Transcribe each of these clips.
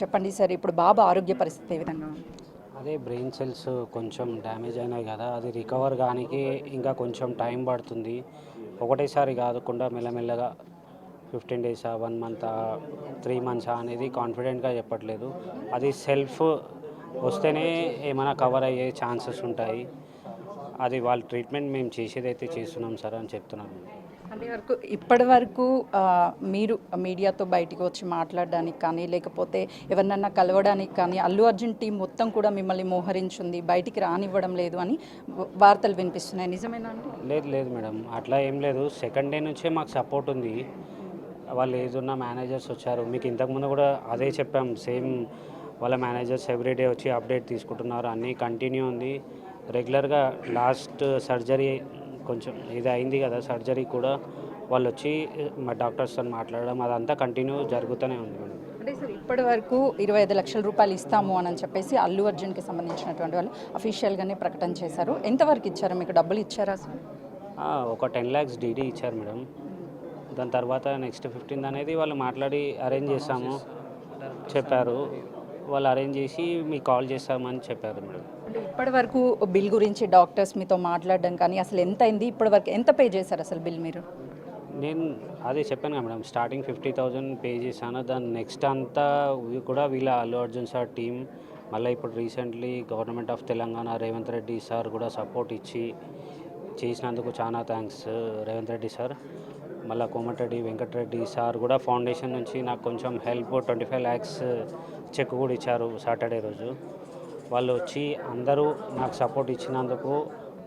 చెప్పండి సార్, ఇప్పుడు బాబు ఆరోగ్య పరిస్థితి ఏ విధంగా ఉంది? అదే బ్రెయిన్ సెల్స్ కొంచెం డ్యామేజ్ అయినాయి కదా, అది రికవర్ కానికి ఇంకా కొంచెం టైం పడుతుంది. ఒకటేసారి కాకుండా మెల్లమెల్లగా 15 డేసా, 1 మంత్, 3 మంత్స్ అనేది కాన్ఫిడెంట్గా చెప్పట్లేదు. అది సెల్ఫ్ వస్తేనే ఏమైనా కవర్ అయ్యే ఛాన్సెస్ ఉంటాయి. అది వాళ్ళ ట్రీట్మెంట్ మేము చేసేదైతే చేస్తున్నాం సార్ అని చెప్తున్నాను. ఇప్పటి వరకు మీరు మీడియాతో బయటికి వచ్చి మాట్లాడడానికి కానీ, లేకపోతే ఎవరినన్నా కలవడానికి కానీ అల్లు అర్జున్ టీం మొత్తం కూడా మిమ్మల్ని మోహరించింది, బయటికి రానివ్వడం లేదు అని వార్తలు వినిపిస్తున్నాయి. నిజమేనా అండి? లేదు లేదు మేడం, అట్లా ఏం లేదు. సెకండ్ డే నుంచే మాకు సపోర్ట్ ఉంది. వాళ్ళు ఏదున్న మేనేజర్స్ వచ్చారు, మీకు ఇంతకుముందు కూడా అదే చెప్పాం. సేమ్ వాళ్ళ మేనేజర్స్ ఎవ్రీడే వచ్చి అప్డేట్ తీసుకుంటున్నారు. అన్నీ కంటిన్యూ ఉంది రెగ్యులర్గా. లాస్ట్ సర్జరీ కొంచెం ఇది అయింది కదా, సర్జరీ కూడా వాళ్ళు వచ్చి మా డాక్టర్స్తో మాట్లాడడం అదంతా కంటిన్యూ జరుగుతూనే ఉంది మేడం. అంటే సార్, ఇప్పటి వరకు 25 లక్షల రూపాయలు ఇస్తాము అని చెప్పేసి అల్లు అర్జున్కి సంబంధించినటువంటి వాళ్ళు అఫీషియల్గానే ప్రకటన చేశారు. ఎంతవరకు ఇచ్చారు? మీకు డబ్బులు ఇచ్చారా సార్? ఒక 10 lakhs డీడీ ఇచ్చారు మేడం. దాని తర్వాత నెక్స్ట్ 15 అనేది వాళ్ళు మాట్లాడి అరేంజ్ చేస్తాము చెప్పారు. వాళ్ళు అరేంజ్ చేసి మీకు కాల్ చేస్తామని చెప్పారు మేడం. అంటే ఇప్పటి వరకు బిల్ గురించి డాక్టర్స్ మీతో మాట్లాడడం కానీ అసలు ఎంత అయింది, ఇప్పటి వరకు ఎంత పే చేశారు అసలు బిల్ మీరు? నేను అదే చెప్పాను కదా మేడం, స్టార్టింగ్ 50,000 పే చేశాను. దాని నెక్స్ట్ అంతా కూడా వీళ్ళ అల్లు అర్జున్ సార్ టీం, మళ్ళీ ఇప్పుడు recently government of Telangana Revanth Reddy sir కూడా సపోర్ట్ ఇచ్చి చేసినందుకు చాలా థ్యాంక్స్ రేవంత్ రెడ్డి సార్. మళ్ళీ కోమటిరెడ్డి వెంకటరెడ్డి సార్ కూడా ఫౌండేషన్ నుంచి నాకు కొంచెం హెల్ప్ 25 lakhs చెక్ కూడా ఇచ్చారు సాటర్డే రోజు. వాళ్ళు వచ్చి అందరూ నాకు సపోర్ట్ ఇచ్చినందుకు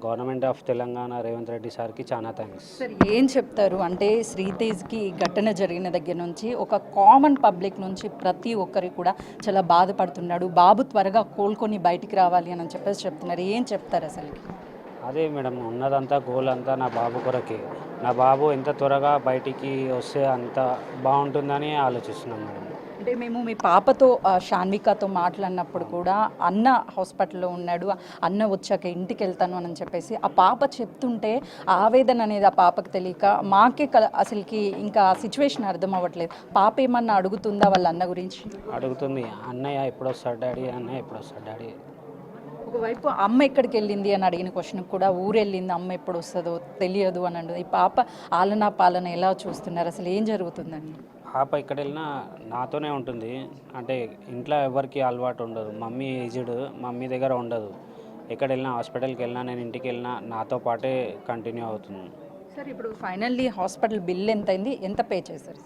గవర్నమెంట్ ఆఫ్ తెలంగాణ రేవంత్ రెడ్డి సార్కి చాలా థ్యాంక్స్. సార్, ఏం చెప్తారు అంటే శ్రీతేజ్కి ఘటన జరిగిన దగ్గర నుంచి ఒక కామన్ పబ్లిక్ నుంచి ప్రతి ఒక్కరికి కూడా చాలా బాధపడుతున్నాడు, బాబు త్వరగా కోలుకొని బయటికి రావాలి అని చెప్పేసి చెప్తున్నారు. ఏం చెప్తారు అసలు? అదే మేడం, ఉన్నదంతా గోల్ అంతా నా బాబు కొరకే. నా బాబు ఎంత త్వరగా బయటికి వస్తే అంత బాగుంటుందని ఆలోచిస్తున్నాను మేడం. అంటే మేము మీ పాపతో షాన్వికాతో మాట్లాడినప్పుడు కూడా అన్న హాస్పిటల్లో ఉన్నాడు, అన్న వచ్చాక ఇంటికి వెళ్తాను అని చెప్పేసి ఆ పాప చెప్తుంటే ఆవేదన అనేది ఆ పాపకు తెలియక మాకే అసలుకి ఇంకా సిచ్యువేషన్ అర్థం అవ్వట్లేదు. పాప ఏమన్నా అడుగుతుందా వాళ్ళ అన్న గురించి? అడుగుతుంది, అన్నయ్య ఎప్పుడు వస్తాడు డాడీ, అన్నయ్య ఎప్పుడు వస్తాడు డాడీ. ఒకవైపు అమ్మ ఎక్కడికి వెళ్ళింది అని అడిగిన క్వశ్చన్ కూడా ఊరు వెళ్ళింది, అమ్మ ఎప్పుడు వస్తుందో తెలియదు అని అంటుంది. ఈ పాప ఆలనా పాలన ఎలా చూస్తున్నారు? అసలు ఏం జరుగుతుందండి? పాప ఎక్కడ వెళ్ళినా నాతోనే ఉంటుంది. అంటే ఇంట్లో ఎవరికి అలవాటు ఉండదు. మమ్మీ ఏజ్డ్, మమ్మీ దగ్గర ఉండదు. ఎక్కడ వెళ్ళినా, హాస్పిటల్కి వెళ్ళినా, నేను ఇంటికి వెళ్ళినా నాతో పాటే కంటిన్యూ అవుతుంది. సార్, ఇప్పుడు ఫైనల్లీ హాస్పిటల్ బిల్ ఎంత అయింది, ఎంత పే చేశారు?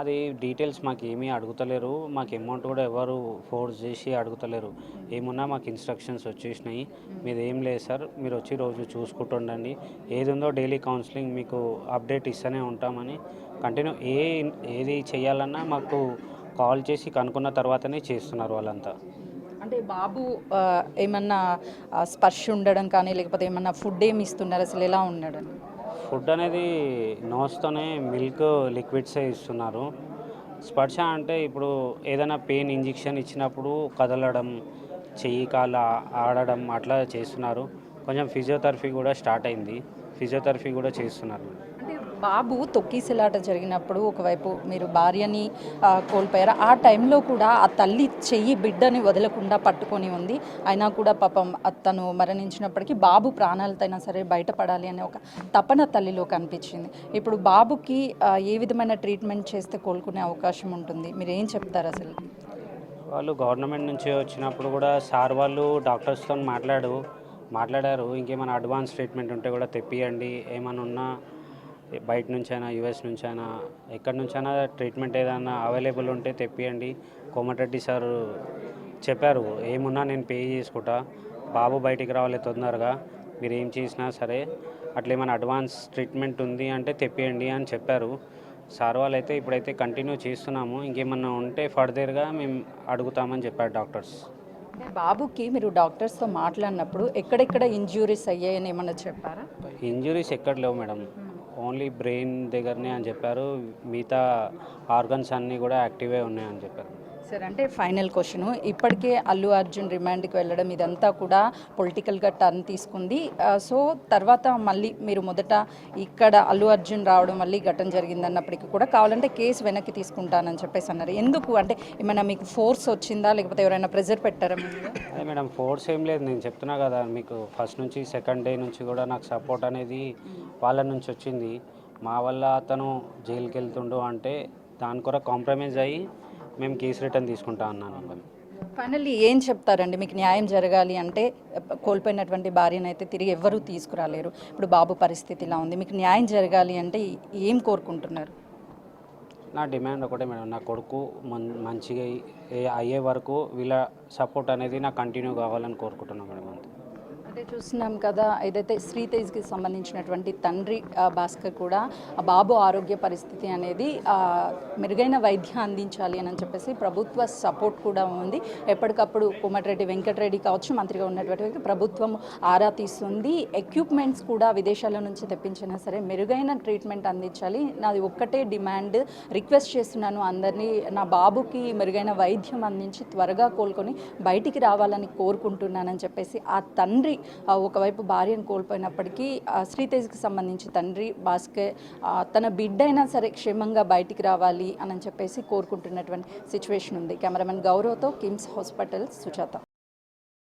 అది డీటెయిల్స్ మాకు ఏమీ అడుగుతలేరు. మాకు అమౌంట్ కూడా ఎవరు ఫోర్స్ చేసి అడుగుతలేరు. ఏమున్నా మాకు ఇన్స్ట్రక్షన్స్ వచ్చేసినాయి. మీది ఏం లేదు సార్, మీరు వచ్చి రోజు చూసుకుంటుండండి, ఏది ఉందో డైలీ కౌన్సిలింగ్ మీకు అప్డేట్ ఇస్తూనే ఉంటామని కంటిన్యూ ఏది చేయాలన్నా మాకు కాల్ చేసి కనుక్కున్న తర్వాతనే చేస్తున్నారు వాళ్ళంతా. అంటే బాబు ఏమన్నా స్పర్శ ఉండడం కానీ, లేకపోతే ఏమన్నా ఫుడ్ ఏమి ఇస్తున్నారు, అసలు ఎలా ఉన్నాడు? ఫుడ్ అనేది నోస్తోనే మిల్క్ లిక్విడ్సే ఇస్తున్నారు. స్పర్శ అంటే ఇప్పుడు ఏదైనా పెయిన్ ఇంజెక్షన్ ఇచ్చినప్పుడు కదలడం, చెయ్యి కాళ్ళ ఆడడం అట్లా చేస్తున్నారు. కొంచెం ఫిజియోథెరపీ కూడా స్టార్ట్ అయింది, ఫిజియోథెరపీ కూడా చేస్తున్నారు. అంటే బాబు తొక్కిసలాట జరిగినప్పుడు ఒకవైపు మీరు భార్యని కోల్పోయారు, ఆ టైంలో కూడా ఆ తల్లి చెయ్యి బిడ్డని వదలకుండా పట్టుకొని ఉంది. అయినా కూడా పాపం తను మరణించినప్పటికీ బాబు ప్రాణాలతైనా సరే బయటపడాలి అనే ఒక తపన తల్లిలో కనిపించింది. ఇప్పుడు బాబుకి ఏ విధమైన ట్రీట్మెంట్ చేస్తే కోలుకునే అవకాశం ఉంటుంది? మీరు ఏం చెప్తారు అసలు? వాళ్ళు గవర్నమెంట్ నుంచి వచ్చినప్పుడు కూడా సార్ వాళ్ళు డాక్టర్స్తో మాట్లాడారు. ఇంకేమైనా అడ్వాన్స్ ట్రీట్మెంట్ ఉంటే కూడా తెప్పియండి, ఏమైనా ఉన్నా బయట నుంచైనా, యూఎస్ నుంచైనా, ఎక్కడి నుంచైనా ట్రీట్మెంట్ ఏదైనా అవైలబుల్ ఉంటే తెప్పియండి. కోమటిరెడ్డి సార్ చెప్పారు, ఏమున్నా నేను పే చేసుకుంటా, బాబు బయటికి రావాలి తొందరగా, మీరు ఏం చేసినా సరే, అట్లా ఏమైనా అడ్వాన్స్ ట్రీట్మెంట్ ఉంది అంటే తెప్పియండి అని చెప్పారు సార్ వాళ్ళు. అయితే ఇప్పుడైతే కంటిన్యూ చేస్తున్నాము, ఇంకేమన్నా ఉంటే ఫర్దర్గా మేము అడుగుతామని చెప్పారు డాక్టర్స్. బాబుకి మీరు డాక్టర్స్తో మాట్లాడినప్పుడు ఎక్కడెక్కడ ఇంజ్యూరీస్ అయ్యాయని ఏమన్నా చెప్పారా? ఇంజురీస్ ఎక్కడ లేవు మేడం, ఓన్లీ బ్రెయిన్ దగ్గరనే అని చెప్పారు. మిగతా ఆర్గన్స్ అన్నీ కూడా యాక్టివే ఉన్నాయని చెప్పారు. సార్ అంటే ఫైనల్ క్వశ్చన్, ఇప్పటికే అల్లు అర్జున్ రిమాండ్కి వెళ్ళడం ఇదంతా కూడా పొలిటికల్గా టర్న్ తీసుకుంది. సో తర్వాత మళ్ళీ మీరు మొదట ఇక్కడ అల్లు అర్జున్ రావడం మళ్ళీ ఘటన జరిగిందన్నప్పటికీ కూడా కావాలంటే కేసు వెనక్కి తీసుకుంటానని చెప్పేసి అన్నారు. ఎందుకు అంటే ఏమైనా మీకు ఫోర్స్ వచ్చిందా, లేకపోతే ఎవరైనా ప్రెజర్ పెట్టారా మీ మీద? అదే మేడం, ఫోర్స్ ఏం లేదు, నేను చెప్తున్నా కదా మీకు, ఫస్ట్ నుంచి సెకండ్ డే నుంచి కూడా నాకు సపోర్ట్ అనేది వాళ్ళ నుంచి వచ్చింది. మా వల్ల అతను జైలుకి వెళ్తుండు అంటే దాని కొరకు కాంప్రమైజ్ అయ్యి మేము కేసు రిటర్న్ తీసుకుంటా అన్నాను మేడం. ఫైనల్లీ ఏం చెప్తారండి? మీకు న్యాయం జరగాలి అంటే కోల్పోయినటువంటి భార్యను అయితే తిరిగి ఎవ్వరూ తీసుకురాలేరు. ఇప్పుడు బాబు పరిస్థితి ఇలా ఉంది, మీకు న్యాయం జరగాలి అంటే ఏం కోరుకుంటున్నారు? నా డిమాండ్ ఒకటే మేడం, నా కొడుకు మంచిగా అయ్యే వరకు వీళ్ళ సపోర్ట్ అనేది నాకు కంటిన్యూ కావాలని కోరుకుంటున్నాను మేడం. అంతే. అంటే చూస్తున్నాం కదా, ఏదైతే శ్రీతేజ్కి సంబంధించినటువంటి తండ్రి భాస్కర్ కూడా ఆ బాబు ఆరోగ్య పరిస్థితి అనేది మెరుగైన వైద్యం అందించాలి అని చెప్పేసి ప్రభుత్వ సపోర్ట్ కూడా ఉంది. ఎప్పటికప్పుడు కోమటిరెడ్డి వెంకటరెడ్డి కావచ్చు, మంత్రిగా ఉన్నటువంటి ప్రభుత్వం ఆరా తీస్తుంది. ఎక్విప్మెంట్స్ కూడా విదేశాల నుంచి తెప్పించినా సరే మెరుగైన ట్రీట్మెంట్ అందించాలి. నాది ఒక్కటే డిమాండ్, రిక్వెస్ట్ చేస్తున్నాను అందరినీ, నా బాబుకి మెరుగైన వైద్యం అందించి త్వరగా కోలుకొని బయటికి రావాలని కోరుకుంటున్నానని చెప్పేసి ఆ తండ్రి ఒకవైపు భార్యను కోల్పోయినప్పటికీ శ్రీతేజ్కి సంబంధించి తండ్రి భాస్కర్ తన బిడ్డ అయినా సరే క్షేమంగా బయటికి రావాలి అని చెప్పేసి కోరుకుంటున్నటువంటి సిచ్యువేషన్ ఉంది. Cameraman Gaurav KIMS hospital Sujatha.